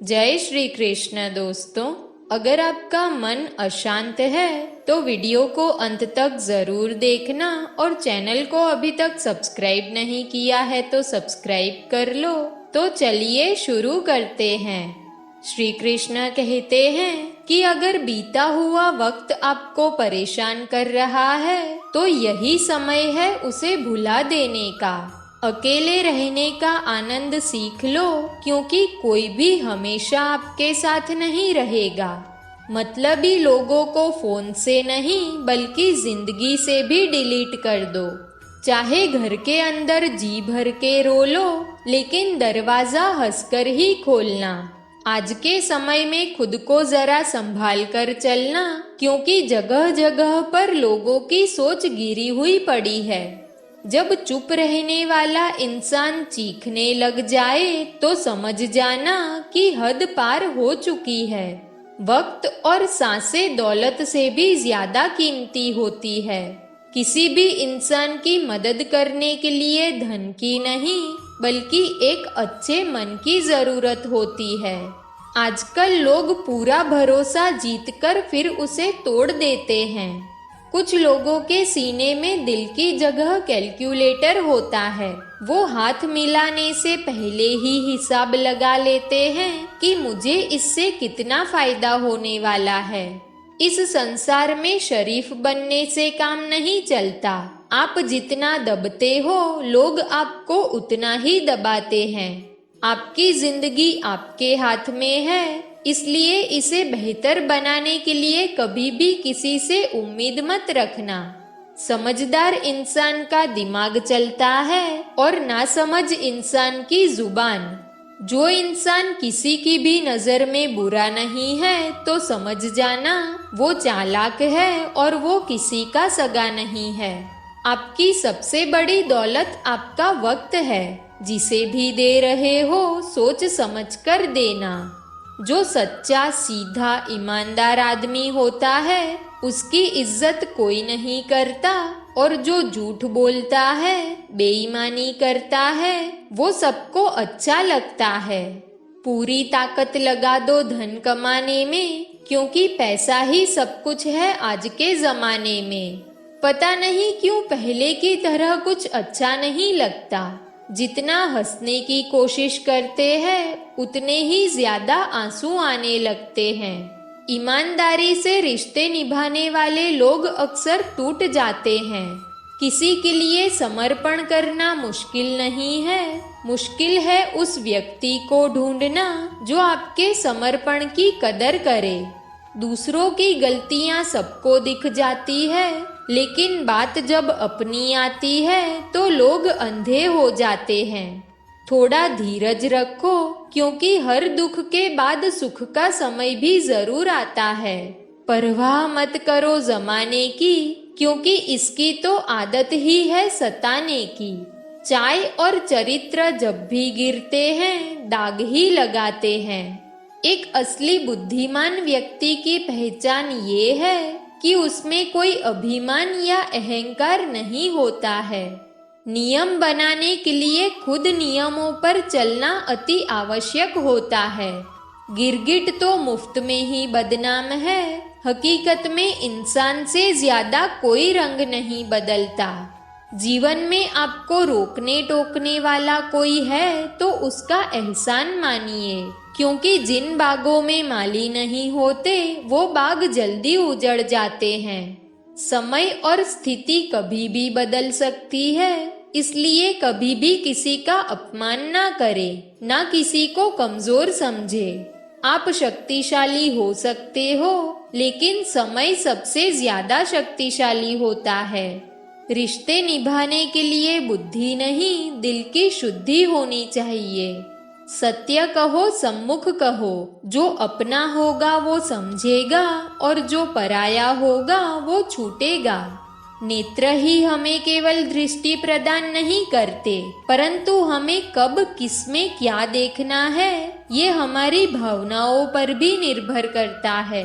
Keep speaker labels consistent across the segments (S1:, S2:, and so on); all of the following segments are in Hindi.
S1: जय श्री कृष्ण दोस्तों। अगर आपका मन अशांत है तो वीडियो को अंत तक जरूर देखना और चैनल को अभी तक सब्सक्राइब नहीं किया है तो सब्सक्राइब कर लो। तो चलिए शुरू करते हैं। श्री कृष्ण कहते हैं कि अगर बीता हुआ वक्त आपको परेशान कर रहा है तो यही समय है उसे भुला देने का। अकेले रहने का आनंद सीख लो, क्योंकि कोई भी हमेशा आपके साथ नहीं रहेगा। मतलबी लोगों को फोन से नहीं बल्कि जिंदगी से भी डिलीट कर दो। चाहे घर के अंदर जी भर के रो लो, लेकिन दरवाजा हंसकर ही खोलना। आज के समय में खुद को जरा संभाल कर चलना, क्योंकि जगह जगह पर लोगों की सोच गिरी हुई पड़ी है। जब चुप रहने वाला इंसान चीखने लग जाए तो समझ जाना कि हद पार हो चुकी है। वक्त और सांसें दौलत से भी ज्यादा कीमती होती है। किसी भी इंसान की मदद करने के लिए धन की नहीं बल्कि एक अच्छे मन की जरूरत होती है। आजकल लोग पूरा भरोसा जीतकर फिर उसे तोड़ देते हैं। कुछ लोगों के सीने में दिल की जगह कैलकुलेटर होता है। वो हाथ मिलाने से पहले ही हिसाब लगा लेते हैं कि मुझे इससे कितना फायदा होने वाला है। इस संसार में शरीफ बनने से काम नहीं चलता। आप जितना दबते हो लोग आपको उतना ही दबाते हैं। आपकी जिंदगी आपके हाथ में है, इसलिए इसे बेहतर बनाने के लिए कभी भी किसी से उम्मीद मत रखना। समझदार इंसान का दिमाग चलता है और नासमझ इंसान की जुबान। जो इंसान किसी की भी नजर में बुरा नहीं है तो समझ जाना वो चालाक है और वो किसी का सगा नहीं है। आपकी सबसे बड़ी दौलत आपका वक्त है। जिसे भी दे रहे हो सोच समझ कर देना। जो सच्चा सीधा ईमानदार आदमी होता है उसकी इज्जत कोई नहीं करता, और जो झूठ बोलता है बेईमानी करता है वो सबको अच्छा लगता है। पूरी ताकत लगा दो धन कमाने में, क्योंकि पैसा ही सब कुछ है आज के जमाने में। पता नहीं क्यों पहले की तरह कुछ अच्छा नहीं लगता। जितना हंसने की कोशिश करते हैं उतने ही ज्यादा आंसू आने लगते हैं। ईमानदारी से रिश्ते निभाने वाले लोग अक्सर टूट जाते हैं। किसी के लिए समर्पण करना मुश्किल नहीं है, मुश्किल है उस व्यक्ति को ढूंढना जो आपके समर्पण की कदर करे। दूसरों की गलतियां सबको दिख जाती है, लेकिन बात जब अपनी आती है तो लोग अंधे हो जाते हैं। थोड़ा धीरज रखो, क्योंकि हर दुख के बाद सुख का समय भी जरूर आता है। परवाह मत करो जमाने की, क्योंकि इसकी तो आदत ही है सताने की। चाय और चरित्र जब भी गिरते हैं दाग ही लगाते हैं। एक असली बुद्धिमान व्यक्ति की पहचान ये है कि उसमें कोई अभिमान या अहंकार नहीं होता है। नियम बनाने के लिए खुद नियमों पर चलना अति आवश्यक होता है। गिरगिट तो मुफ्त में ही बदनाम है। हकीकत में इंसान से ज्यादा कोई रंग नहीं बदलता। जीवन में आपको रोकने टोकने वाला कोई है तो उसका एहसान मानिए, क्योंकि जिन बागों में माली नहीं होते वो बाग जल्दी उजड़ जाते हैं। समय और स्थिति कभी भी बदल सकती है, इसलिए कभी भी किसी का अपमान ना करे, ना किसी को कमजोर समझे। आप शक्तिशाली हो सकते हो, लेकिन समय सबसे ज्यादा शक्तिशाली होता है। रिश्ते निभाने के लिए बुद्धि नहीं दिल की शुद्धि होनी चाहिए। सत्य कहो सम्मुख कहो, जो अपना होगा वो समझेगा और जो पराया होगा वो छूटेगा। नेत्र ही हमें केवल दृष्टि प्रदान नहीं करते, परंतु हमें कब किसमें क्या देखना है ये हमारी भावनाओं पर भी निर्भर करता है।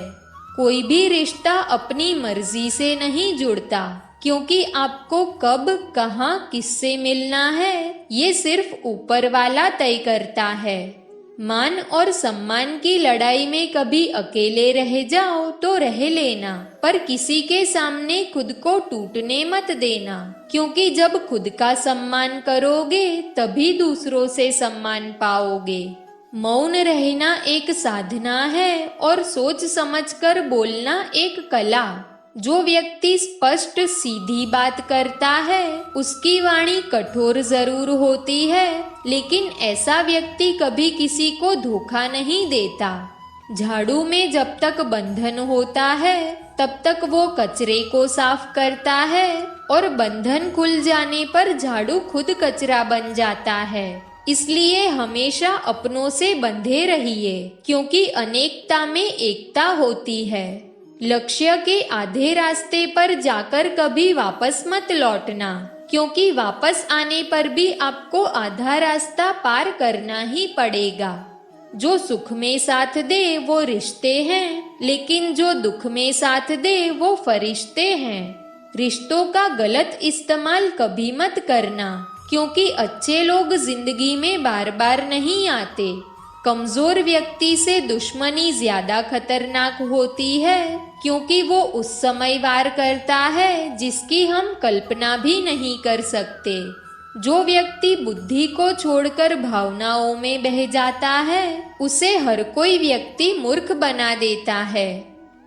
S1: कोई भी रिश्ता अपनी मर्जी से नहीं जुड़ता, क्योंकि आपको कब कहाँ किससे मिलना है ये सिर्फ ऊपर वाला तय करता है। मान और सम्मान की लड़ाई में कभी अकेले रह जाओ तो रह लेना, पर किसी के सामने खुद को टूटने मत देना, क्योंकि जब खुद का सम्मान करोगे तभी दूसरों से सम्मान पाओगे। मौन रहना एक साधना है और सोच समझकर बोलना एक कला। जो व्यक्ति स्पष्ट सीधी बात करता है उसकी वाणी कठोर जरूर होती है, लेकिन ऐसा व्यक्ति कभी किसी को धोखा नहीं देता। झाड़ू में जब तक बंधन होता है तब तक वो कचरे को साफ करता है, और बंधन खुल जाने पर झाड़ू खुद कचरा बन जाता है। इसलिए हमेशा अपनों से बंधे रहिए, क्योंकि अनेकता में एकता होती है। लक्ष्य के आधे रास्ते पर जाकर कभी वापस मत लौटना, क्योंकि वापस आने पर भी आपको आधा रास्ता पार करना ही पड़ेगा। जो सुख में साथ दे वो रिश्ते हैं, लेकिन जो दुख में साथ दे वो फरिश्ते हैं। रिश्तों का गलत इस्तेमाल कभी मत करना, क्योंकि अच्छे लोग जिंदगी में बार बार नहीं आते। कमजोर व्यक्ति से दुश्मनी ज्यादा खतरनाक होती है, क्योंकि वो उस समय वार करता है जिसकी हम कल्पना भी नहीं कर सकते। जो व्यक्ति बुद्धि को छोड़कर भावनाओं में बह जाता है उसे हर कोई व्यक्ति मूर्ख बना देता है।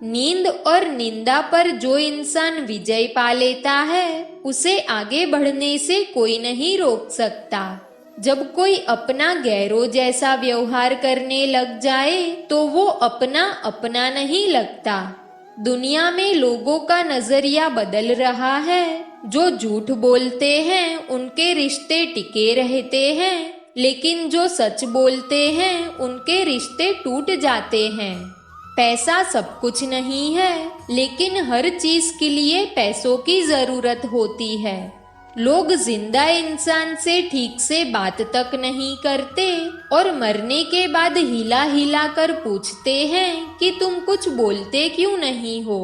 S1: नींद और निंदा पर जो इंसान विजय पा लेता है उसे आगे बढ़ने से कोई नहीं रोक सकता। जब कोई अपना गैरों जैसा व्यवहार करने लग जाए तो वो अपना अपना नहीं लगता। दुनिया में लोगों का नजरिया बदल रहा है। जो झूठ बोलते हैं उनके रिश्ते टिके रहते हैं, लेकिन जो सच बोलते हैं उनके रिश्ते टूट जाते हैं। पैसा सब कुछ नहीं है, लेकिन हर चीज के लिए पैसों की जरूरत होती है। लोग जिंदा इंसान से ठीक से बात तक नहीं करते और मरने के बाद हिला हिला कर पूछते हैं कि तुम कुछ बोलते क्यों नहीं हो।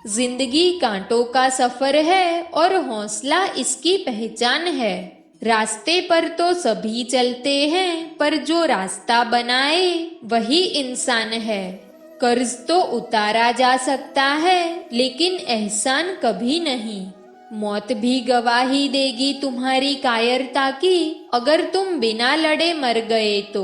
S1: जिंदगी कांटों का सफर है और हौसला इसकी पहचान है। रास्ते पर तो सभी चलते हैं, पर जो रास्ता बनाए वही इंसान है। कर्ज तो उतारा जा सकता है, लेकिन एहसान कभी नहीं। मौत भी गवाही देगी तुम्हारी कायरता की, अगर तुम बिना लड़े मर गए तो।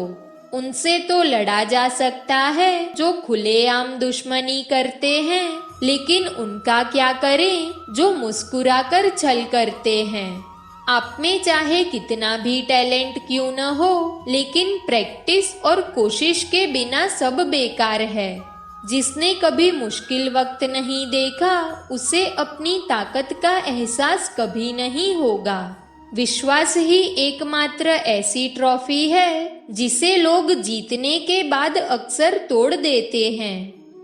S1: उनसे तो लड़ा जा सकता है जो खुलेआम दुश्मनी करते हैं, लेकिन उनका क्या करें जो मुस्कुराकर छल करते हैं। आप में चाहे कितना भी टैलेंट क्यों न हो, लेकिन प्रैक्टिस और कोशिश के बिना सब बेकार है। जिसने कभी मुश्किल वक्त नहीं देखा उसे अपनी ताकत का एहसास कभी नहीं होगा। विश्वास ही एकमात्र ऐसी ट्रॉफी है जिसे लोग जीतने के बाद अक्सर तोड़ देते हैं।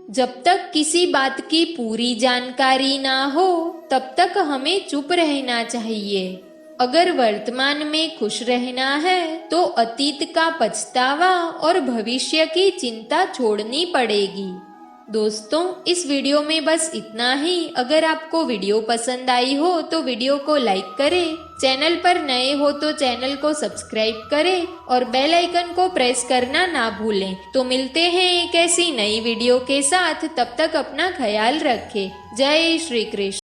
S1: जब तक किसी बात की पूरी जानकारी ना हो तब तक हमें चुप रहना चाहिए। अगर वर्तमान में खुश रहना है तो अतीत का पछतावा और भविष्य की चिंता छोड़नी पड़ेगी। दोस्तों, इस वीडियो में बस इतना ही। अगर आपको वीडियो पसंद आई हो तो वीडियो को लाइक करें, चैनल पर नए हो तो चैनल को सब्सक्राइब करें और बेल आइकन को प्रेस करना ना भूलें। तो मिलते हैं एक ऐसी नई वीडियो के साथ, तब तक अपना ख्याल रखें। जय श्री कृष्ण।